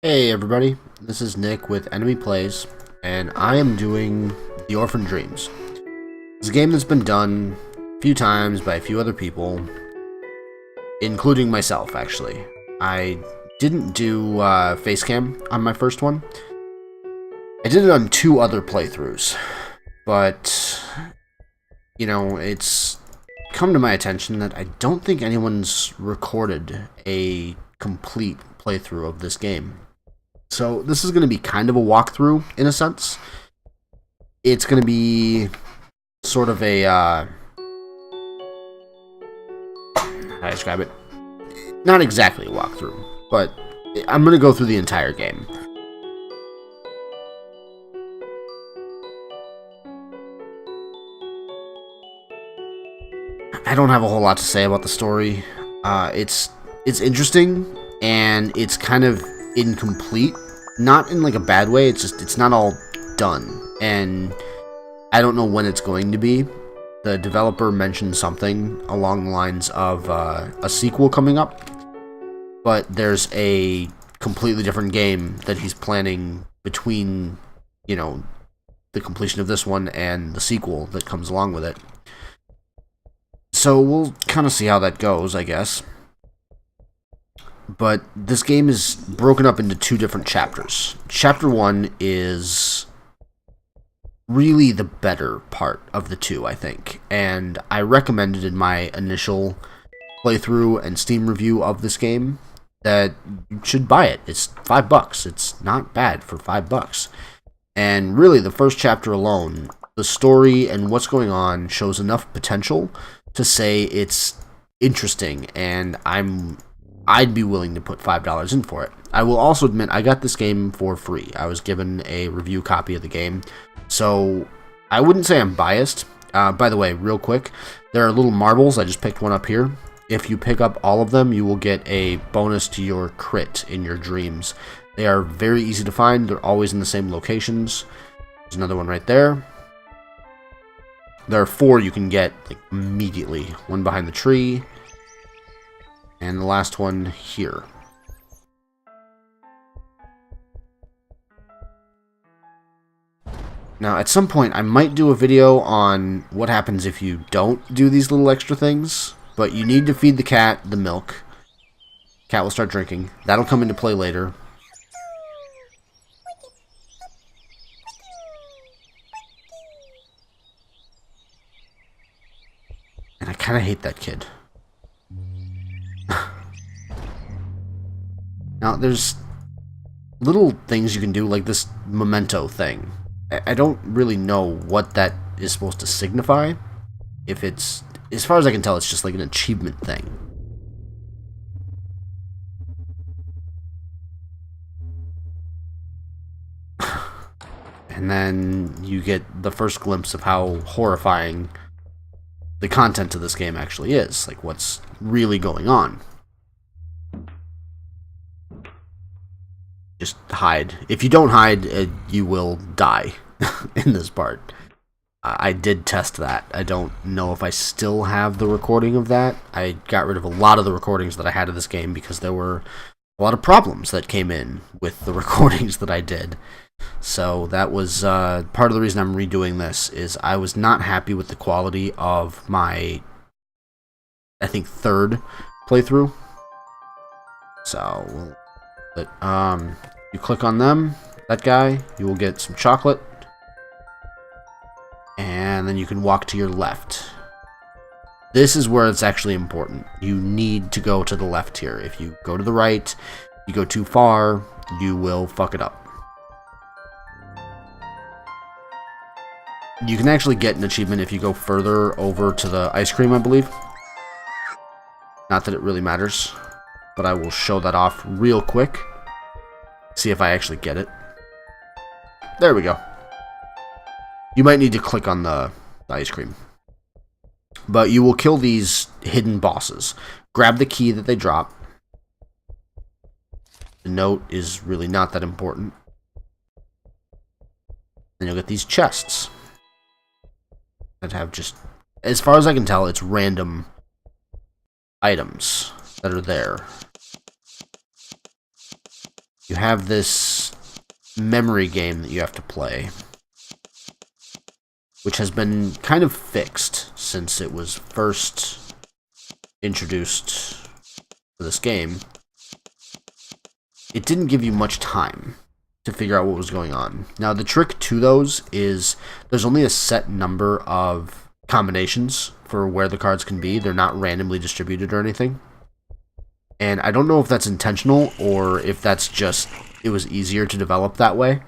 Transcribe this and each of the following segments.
Hey everybody, this is Nick with NME Plays, and I am doing the Orphan Dreams. It's a game that's been done a few times by a few other people, including myself, actually. I didn't do facecam on my first one. I did it on 2 other playthroughs, but, you know, it's come to my attention that I don't think anyone's recorded a complete playthrough of this game. So this is going to be kind of a walkthrough, in a sense. It's going to be sort of a, how do I describe it? Not exactly a walkthrough, but I'm going to go through the entire game. I don't have a whole lot to say about the story. It's interesting, and it's kind of incomplete. Not in like a bad way, it's not all done. And I don't know when it's going to be. The developer mentioned something along the lines of a sequel coming up, but there's a completely different game that he's planning between, you know, the completion of this one and the sequel that comes along with it. So we'll kind of see how that goes, I guess. But this game is broken up into 2 different chapters. Chapter 1 is really the better part of the 2, I think. And I recommended in my initial playthrough and Steam review of this game that you should buy it. It's $5. It's not bad for $5. And really, the first chapter alone, the story and what's going on shows enough potential to say it's interesting, and I'd be willing to put $5 in for it. I will also admit I got this game for free. I was given a review copy of the game, so I wouldn't say I'm biased. By the way, real quick, there are little marbles. I just picked one up here. If you pick up all of them, you will get a bonus to your crit in your dreams. They are very easy to find. They're always in the same locations. There's another one right there. There are 4 you can get like, immediately. One behind the tree. And the last one here. Now, at some point, I might do a video on what happens if you don't do these little extra things. But you need to feed the cat the milk. Cat will start drinking. That'll come into play later. And I kind of hate that kid. Now, there's little things you can do, like this memento thing. I don't really know what that is supposed to signify. If it's, as far as I can tell, it's just like an achievement thing. And then you get the first glimpse of how horrifying the content of this game actually is. Like, what's really going on. Just hide. If you don't hide, you will die in this part. I did test that. I don't know if I still have the recording of that. I got rid of a lot of the recordings that I had of this game because there were a lot of problems that came in with the recordings that I did. So that was part of the reason I'm redoing this, is I was not happy with the quality of my, I think, 3rd playthrough. So, but, you click on them, that guy, you will get some chocolate. And then you can walk to your left. This is where it's actually important. You need to go to the left here. If you go to the right, you go too far, you will fuck it up. You can actually get an achievement if you go further over to the ice cream, I believe. Not that it really matters, but I will show that off real quick. See if I actually get it. There we go. You might need to click on the ice cream. But you will kill these hidden bosses. Grab the key that they drop. The note is really not that important. And you'll get these chests that have just, as far as I can tell, it's random items that are there. you have this memory game that you have to play, which has been kind of fixed since it was first introduced for this game. It didn't give you much time to figure out what was going on. Now, the trick to those is there's only a set number of combinations for where the cards can be. They're not randomly distributed or anything. And I don't know if that's intentional or if that's just, it was easier to develop that way.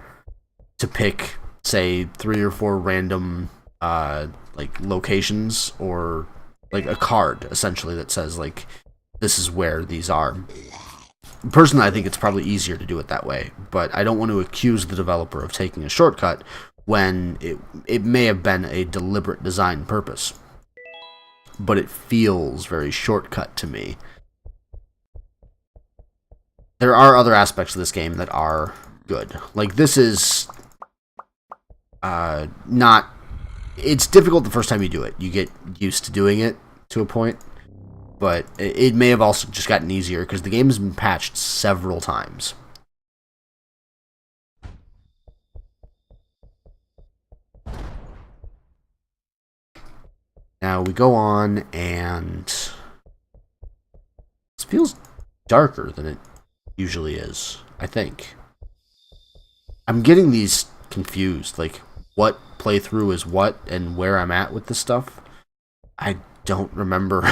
To pick, say, 3 or 4 random, like, locations or, like, a card, essentially, that says, like, this is where these are. Personally, I think it's probably easier to do it that way, but I don't want to accuse the developer of taking a shortcut when it may have been a deliberate design purpose. But it feels very shortcut to me. There are other aspects of this game that are good. Like, this is not... It's difficult the first time you do it. You get used to doing it to a point. But it may have also just gotten easier because the game has been patched several times. Now we go on, and this feels darker than it usually is, I think. I'm getting these confused, like what playthrough is what and where I'm at with this stuff. I don't remember.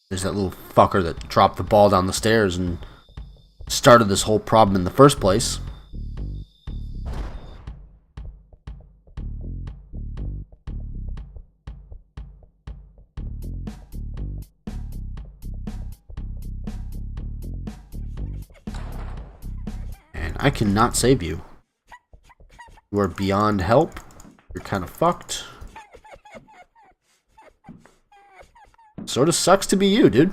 There's that little fucker that dropped the ball down the stairs and started this whole problem in the first place. And I cannot save you. You are beyond help. You're kind of fucked. Sort of sucks to be you, dude.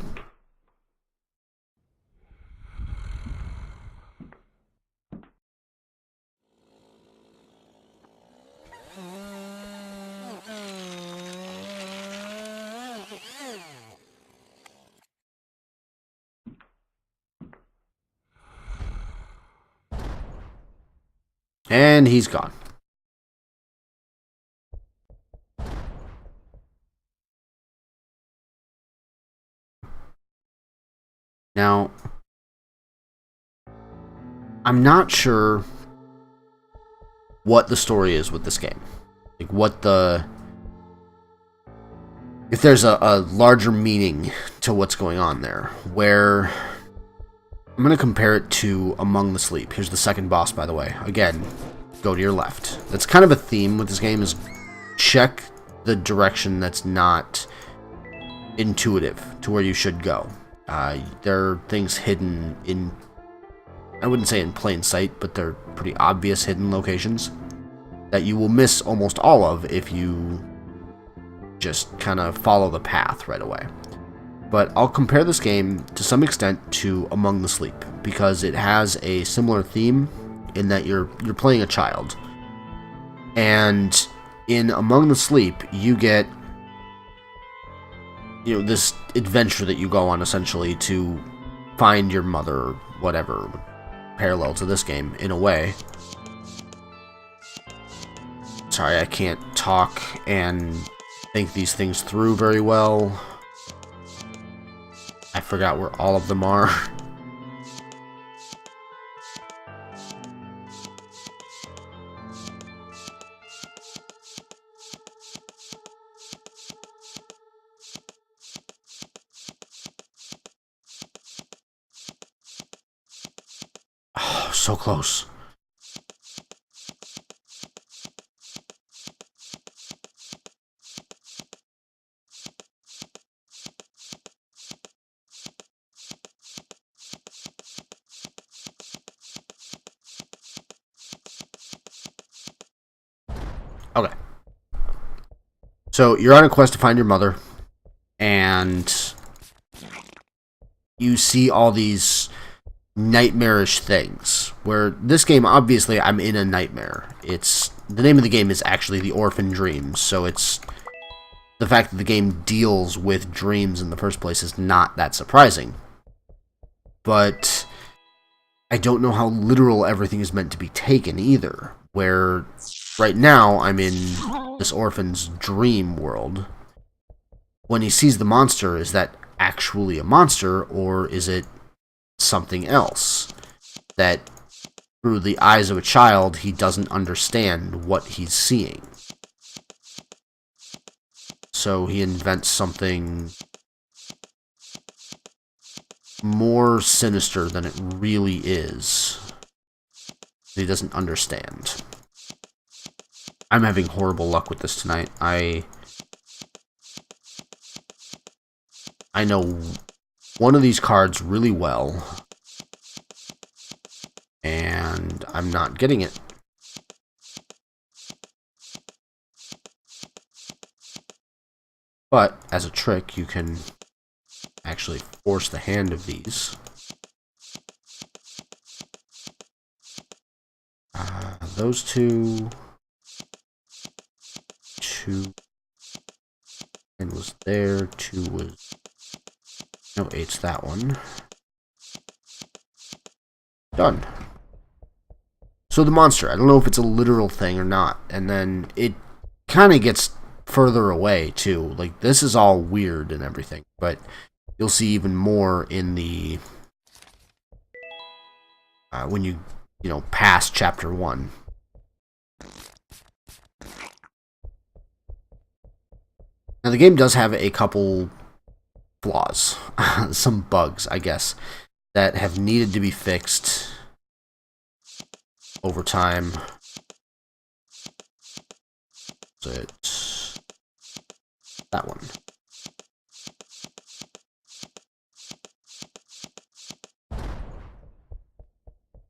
And he's gone. Now, I'm not sure what the story is with this game. Like, if there's a larger meaning to what's going on there. Where, I'm going to compare it to Among the Sleep. Here's the second boss, by the way. Again, go to your left. That's kind of a theme with this game, is check the direction that's not intuitive to where you should go. There are things hidden in, I wouldn't say in plain sight, but they're pretty obvious hidden locations that you will miss almost all of if you just kind of follow the path right away. But I'll compare this game to some extent to Among the Sleep because it has a similar theme in that you're playing a child. And in Among the Sleep, you get this adventure that you go on essentially to find your mother or whatever, parallel to this game in a way. Sorry, I can't talk and think these things through very well. I forgot where all of them are. Oh, so close. Okay. So you're on a quest to find your mother, and you see all these nightmarish things. Where this game, obviously, I'm in a nightmare. The name of the game is actually The Orphan Dreams, so it's the fact that the game deals with dreams in the first place is not that surprising. But I don't know how literal everything is meant to be taken either. Where right now I'm in this orphan's dream world. When he sees the monster, is that actually a monster, or is it something else that through the eyes of a child he doesn't understand what he's seeing? So he invents something more sinister than it really is. He doesn't understand. I'm having horrible luck with this tonight. I know one of these cards really well, and I'm not getting it. But, as a trick, you can actually force the hand of these. Those two... and was there, 2 was... No, 8's that one. Done. So the monster, I don't know if it's a literal thing or not, and then it kind of gets further away, too. Like, this is all weird and everything, but you'll see even more in the... when you pass Chapter 1. Now, the game does have a couple flaws, some bugs, I guess, that have needed to be fixed over time. So it's that one.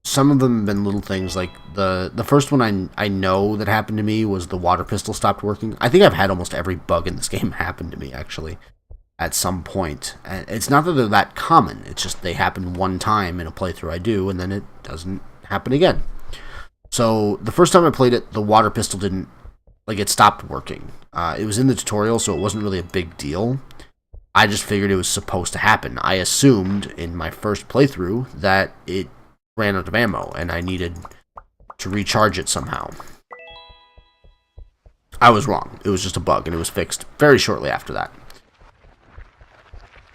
Some of them have been little things, like the first one I know that happened to me was the water pistol stopped working. I think I've had almost every bug in this game happen to me, actually, at some point. And it's not that they're that common, it's just they happen one time in a playthrough I do, and then it doesn't happen again. So, the first time I played it, the water pistol didn't, it stopped working. It was in the tutorial, so it wasn't really a big deal. I just figured it was supposed to happen. I assumed, in my first playthrough, that it ran out of ammo, and I needed to recharge it somehow. I was wrong. It was just a bug, and it was fixed very shortly after that.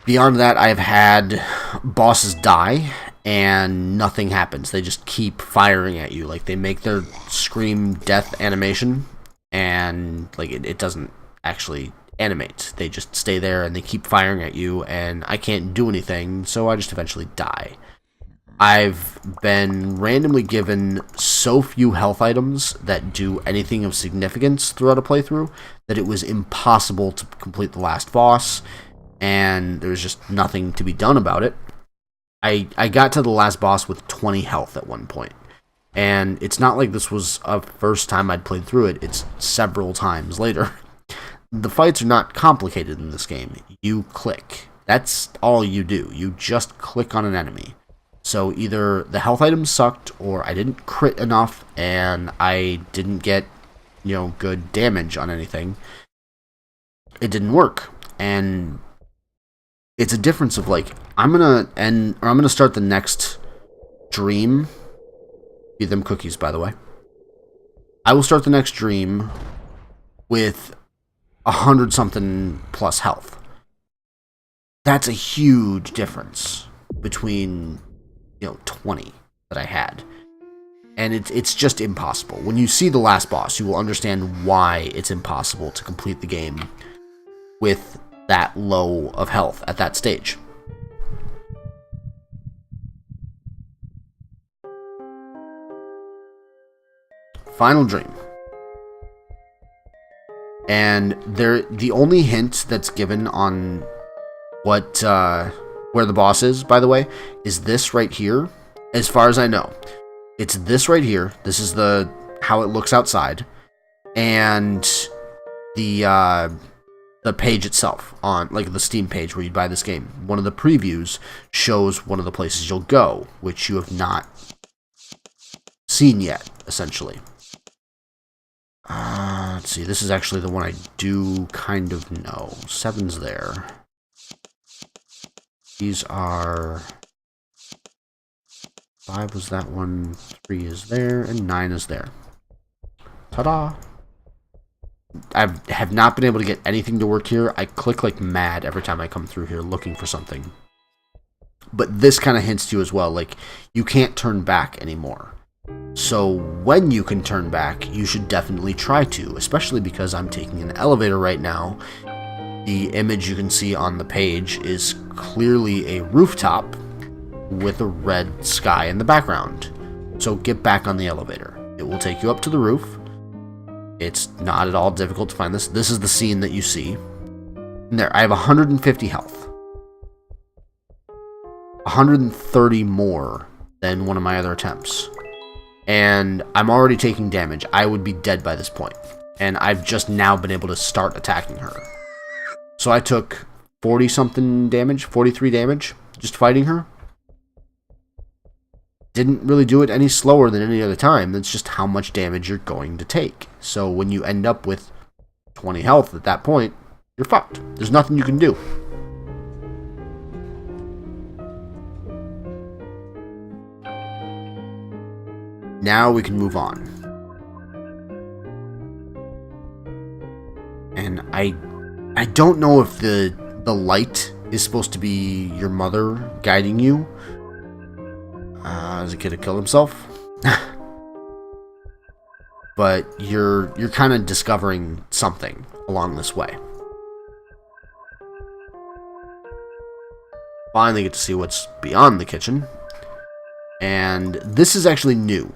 Beyond that, I've had bosses die, and nothing happens. They just keep firing at you. Like, they make their scream death animation, and it doesn't actually animate. They just stay there, and they keep firing at you, and I can't do anything, so I just eventually die. I've been randomly given so few health items that do anything of significance throughout a playthrough that it was impossible to complete the last boss, and there was just nothing to be done about it. I got to the last boss with 20 health at one point, and it's not like this was a first time I'd played through it, it's several times later. The fights are not complicated in this game. You click. That's all you do. You just click on an enemy. So either the health items sucked, or I didn't crit enough, and I didn't get, good damage on anything. It didn't work. And it's a difference of, I'm gonna start the next dream. Feed them cookies, by the way. I will start the next dream with 100-something plus health. That's a huge difference between 20 that I had. And it's just impossible. When you see the last boss, you will understand why it's impossible to complete the game with that low of health at that stage. Final dream. And the only hint that's given on what where the boss is, by the way, is this right here. As far as I know, it's this right here. This is how it looks outside, and the page itself on the Steam page where you buy this game. One of the previews shows one of the places you'll go, which you have not seen yet, essentially. Let's see, this is actually the one I do kind of know. 7's there. These are... 5 was that one, 3 is there, and 9 is there. Ta-da! I have not been able to get anything to work here. I click like mad every time I come through here looking for something. But this kind of hints to you as well, like, you can't turn back anymore. So when you can turn back, you should definitely try to, especially because I'm taking an elevator right now. The image you can see on the page is clearly a rooftop with a red sky in the background. So get back on the elevator. It will take you up to the roof. It's not at all difficult to find this. This is the scene that you see. And there, I have 150 health. 130 more than one of my other attempts. And I'm already taking damage. I would be dead by this point. And I've just now been able to start attacking her. So I took 40-something damage, 43 damage, just fighting her. Didn't really do it any slower than any other time. That's just how much damage you're going to take. So when you end up with 20 health at that point, you're fucked. There's nothing you can do. Now we can move on. And I don't know if the light is supposed to be your mother guiding you. As a kid who killed himself. But you're kind of discovering something along this way. Finally get to see what's beyond the kitchen. And this is actually new.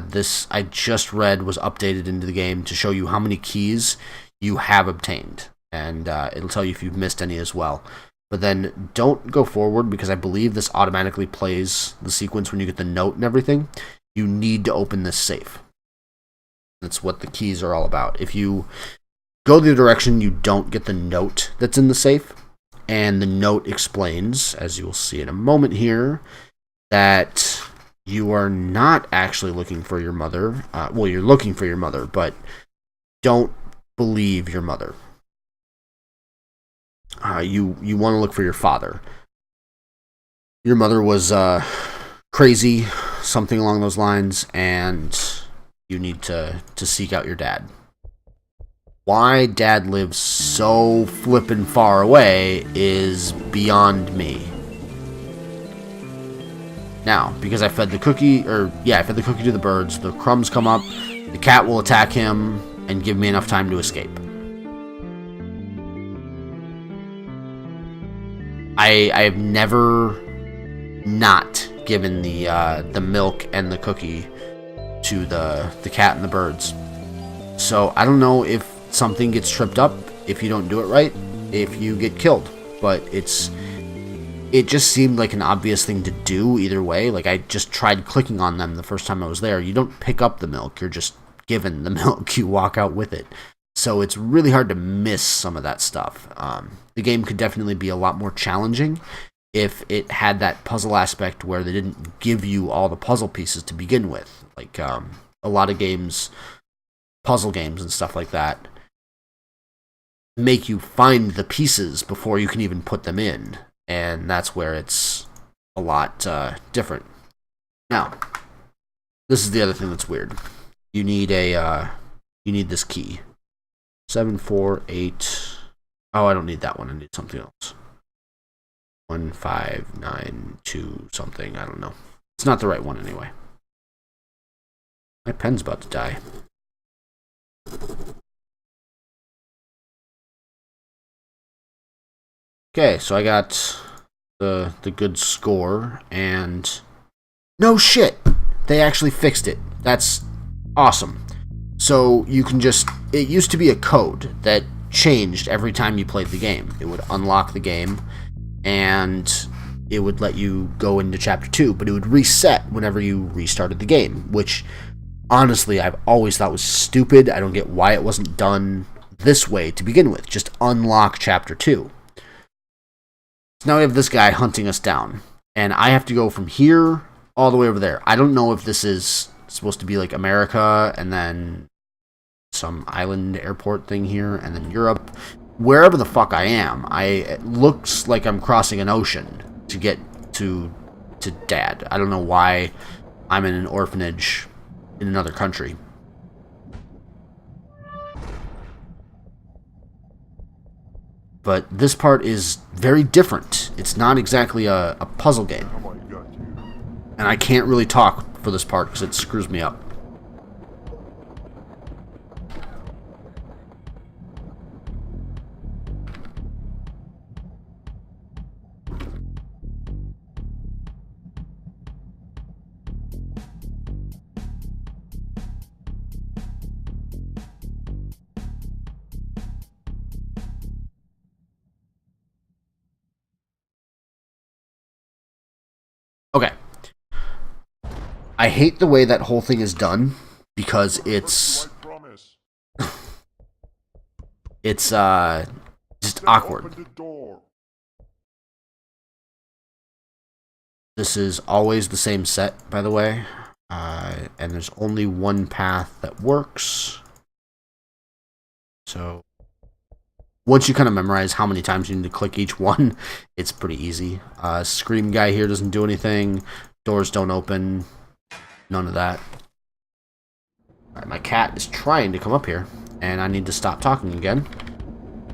This, I just read, was updated into the game to show you how many keys you have obtained. And it'll tell you if you've missed any as well. But then don't go forward because I believe this automatically plays the sequence when you get the note and everything. You need to open this safe. That's what the keys are all about. If you go the direction, you don't get the note that's in the safe. And the note explains, as you will see in a moment here, that you are not actually looking for your mother. Well, you're looking for your mother, but don't believe your mother. You want to look for your father. Your mother was crazy, something along those lines, and you need to seek out your dad. Why Dad lives so flippin' far away is beyond me. Now, because I fed the cookie, I fed the cookie to the birds, the crumbs come up, the cat will attack him and give me enough time to escape. I have never not given the milk and the cookie to the cat and the birds. So I don't know if something gets tripped up if you don't do it right, if you get killed. But it just seemed like an obvious thing to do either way. Like, I just tried clicking on them the first time I was there. You don't pick up the milk, you're just given the milk, you walk out with it. So it's really hard to miss some of that stuff. The game could definitely be a lot more challenging if it had that puzzle aspect where they didn't give you all the puzzle pieces to begin with. Like, a lot of games, puzzle games and stuff like that, make you find the pieces before you can even put them in. And that's where it's a lot different. Now, this is the other thing that's weird. You need this key. 748. Oh, I don't need that one. I need something else. 1592 something. I don't know. It's not the right one anyway. My pen's about to die. Okay, so I got the good score, and no shit, they actually fixed it. That's awesome. So you can just, it used to be a code that changed every time you played the game. It would unlock the game, and it would let you go into Chapter 2, but it would reset whenever you restarted the game, which, honestly, I've always thought was stupid. I don't get why it wasn't done this way to begin with. Just unlock Chapter 2. So now we have this guy hunting us down, and I have to go from here all the way over there. I don't know if this is supposed to be like America, and then some island airport thing here, and then Europe. Wherever the fuck I am, it looks like I'm crossing an ocean to get to Dad. I don't know why I'm in an orphanage in another country. But this part is very different. It's not exactly a puzzle game. And I can't really talk for this part because it screws me up. Okay. I hate the way that whole thing is done because it's just awkward. This is always the same set, by the way, and there's only one path that works. So once you kind of memorize how many times you need to click each one, it's pretty easy. Scream guy here doesn't do anything. Doors don't open. None of that. Alright, my cat is trying to come up here, and I need to stop talking again,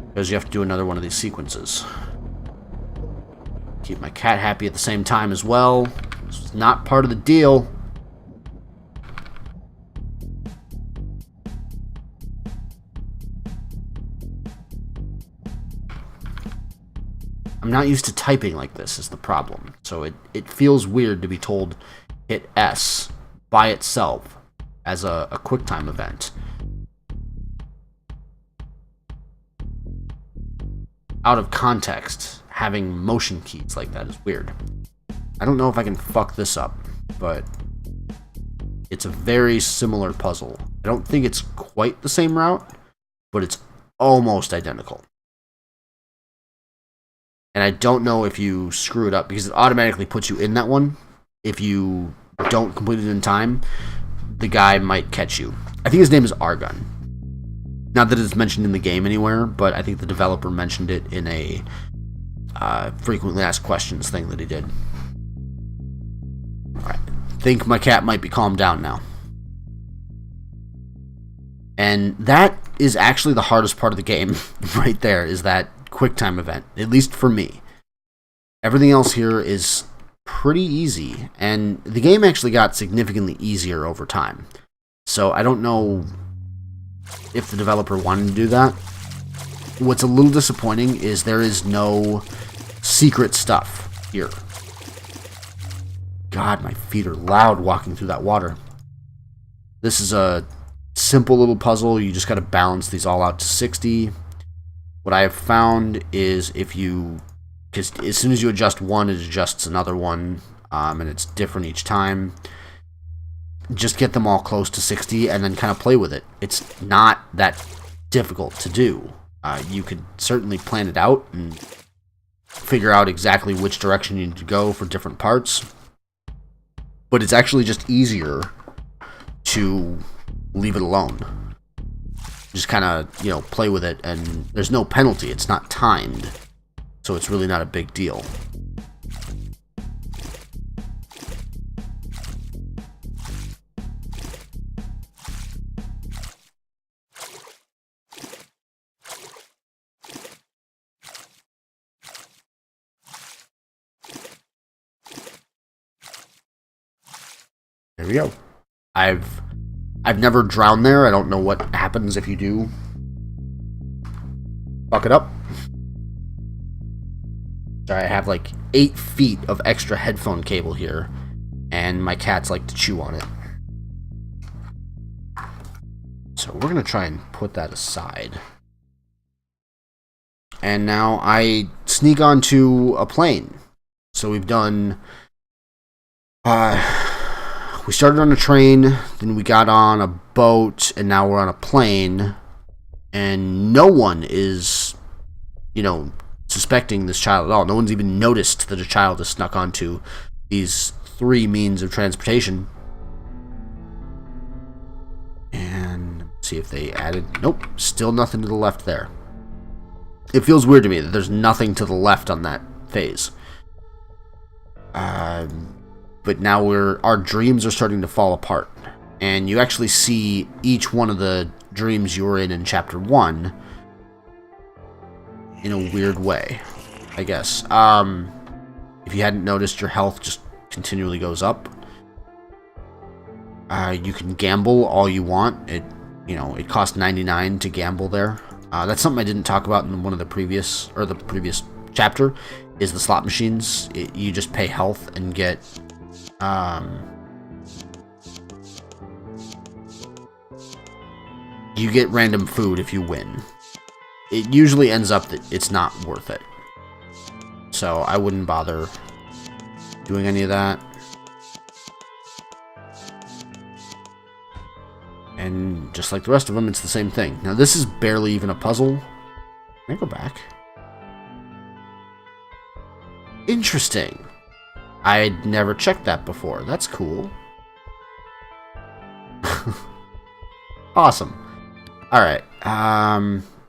because you have to do another one of these sequences. Keep my cat happy at the same time as well. This was not part of the deal. I'm not used to typing like this is the problem. So it feels weird to be told hit S by itself as a QuickTime event. Out of context, having motion keys like that is weird. I don't know if I can fuck this up, but it's a very similar puzzle. I don't think it's quite the same route, but it's almost identical. And I don't know if you screw it up, because it automatically puts you in that one. If you don't complete it in time, the guy might catch you. I think his name is Argon. Not that it's mentioned in the game anywhere, but I think the developer mentioned it in a frequently asked questions thing that he did. Alright, I think my cat might be calmed down now. And that is actually the hardest part of the game, right there, is that QuickTime event, at least for me. Everything else here is pretty easy, and the game actually got significantly easier over time. So I don't know if the developer wanted to do that. What's a little disappointing is there is no secret stuff here. God, my feet are loud walking through that water. This is a simple little puzzle. You just got to balance these all out to 60. What I have found is if you, because as soon as you adjust one, it adjusts another one, and it's different each time. Just get them all close to 60 and then kind of play with it. It's not that difficult to do. You could certainly plan it out and figure out exactly which direction you need to go for different parts. But it's actually just easier to leave it alone. Just kind of, play with it, and there's no penalty. It's not timed, so it's really not a big deal. There we go. I've never drowned there. I don't know what happens if you do fuck it up. Sorry, I have like 8 feet of extra headphone cable here, and my cats like to chew on it. So we're going to try and put that aside. And now I sneak onto a plane. So we've done... we started on a train, then we got on a boat, and now we're on a plane. And no one is, suspecting this child at all. No one's even noticed that a child is snuck onto these 3 means of transportation. And See if they added... Nope, still nothing to the left there. It feels weird to me that there's nothing to the left on that phase. But now our dreams are starting to fall apart. And you actually see each one of the dreams you were in Chapter 1 in a weird way, I guess. If you hadn't noticed, your health just continually goes up. You can gamble all you want. It costs 99 to gamble there. That's something I didn't talk about in one of the previous chapter, is the slot machines. You just pay health and get you get random food if you win. It usually ends up that it's not worth it. So I wouldn't bother doing any of that. And just like the rest of them, it's the same thing. Now this is barely even a puzzle. Can I go back? Interesting. I'd never checked that before. That's cool. Awesome. Alright.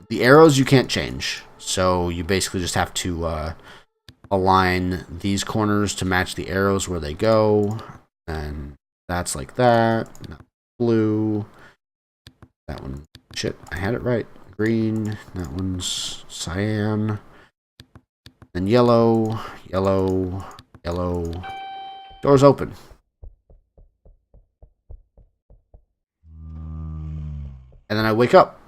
The arrows you can't change. So you basically just have to align these corners to match the arrows where they go. And that's like that. Not blue. That one. Shit, I had it right. Green. That one's cyan. Then yellow. Yellow. Yellow. Doors open. And then I wake up.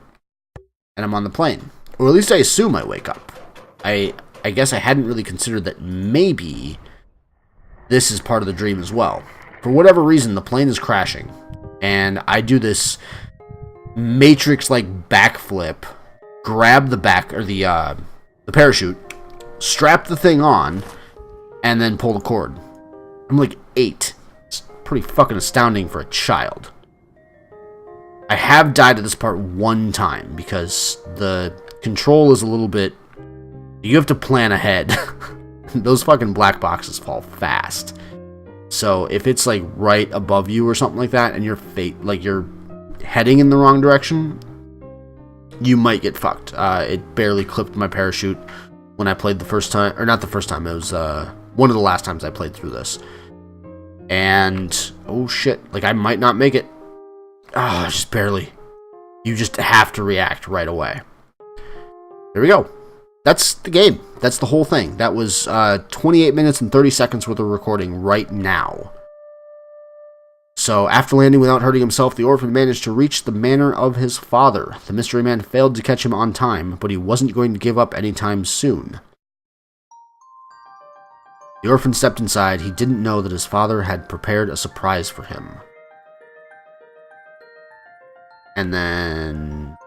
And I'm on the plane. Or at least I assume I wake up. I guess I hadn't really considered that maybe this is part of the dream as well. For whatever reason, the plane is crashing. And I do this Matrix-like backflip, grab the back, or the parachute, strap the thing on, and then pull the cord. I'm like 8. It's pretty fucking astounding for a child. I have died at this part one time, because the control is a little bit... You have to plan ahead. Those fucking black boxes fall fast. So if it's like right above you or something like that, and you're heading in the wrong direction, you might get fucked. It barely clipped my parachute when I played the first time, or not the first time, it was one of the last times I played through this. And oh shit, like I might not make it. Just barely. You just have to react right away. There we go. That's the game. That's the whole thing. That was 28 minutes and 30 seconds worth of recording right now. So, after landing without hurting himself, the orphan managed to reach the manor of his father. The mystery man failed to catch him on time, but he wasn't going to give up anytime soon. The orphan stepped inside. He didn't know that his father had prepared a surprise for him. And then...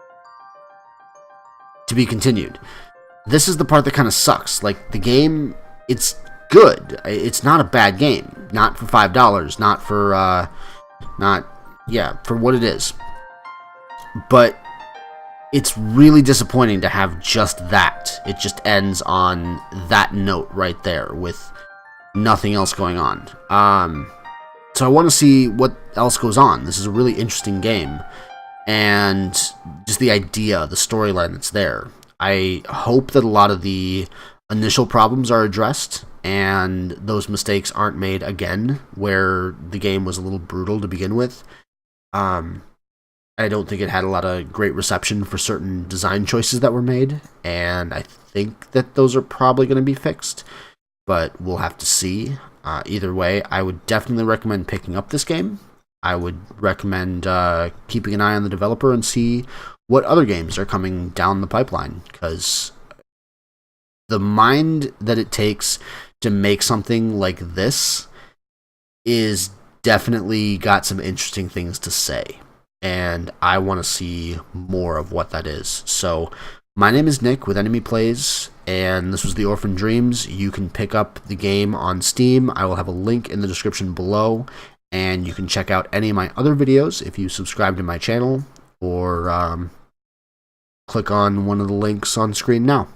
to be continued. This is the part that kind of sucks. Like, the game, it's good. It's not a bad game. Not for $5. Not for, for what it is. But it's really disappointing to have just that. It just ends on that note right there with nothing else going on. So I want to see what else goes on. This is a really interesting game. And just the idea, the storyline that's there. I hope that a lot of the initial problems are addressed and those mistakes aren't made again, where the game was a little brutal to begin with. I don't think it had a lot of great reception for certain design choices that were made, and I think that those are probably going to be fixed, but we'll have to see. Either way, I would definitely recommend picking up this game. I would recommend keeping an eye on the developer and see what other games are coming down the pipeline, because the mind that it takes to make something like this is definitely got some interesting things to say, and I want to see more of what that is. So, my name is Nick with NME Plays, and this was The Orphan Dreams. You can pick up the game on Steam. I will have a link in the description below, and you can check out any of my other videos if you subscribe to my channel, or click on one of the links on screen now.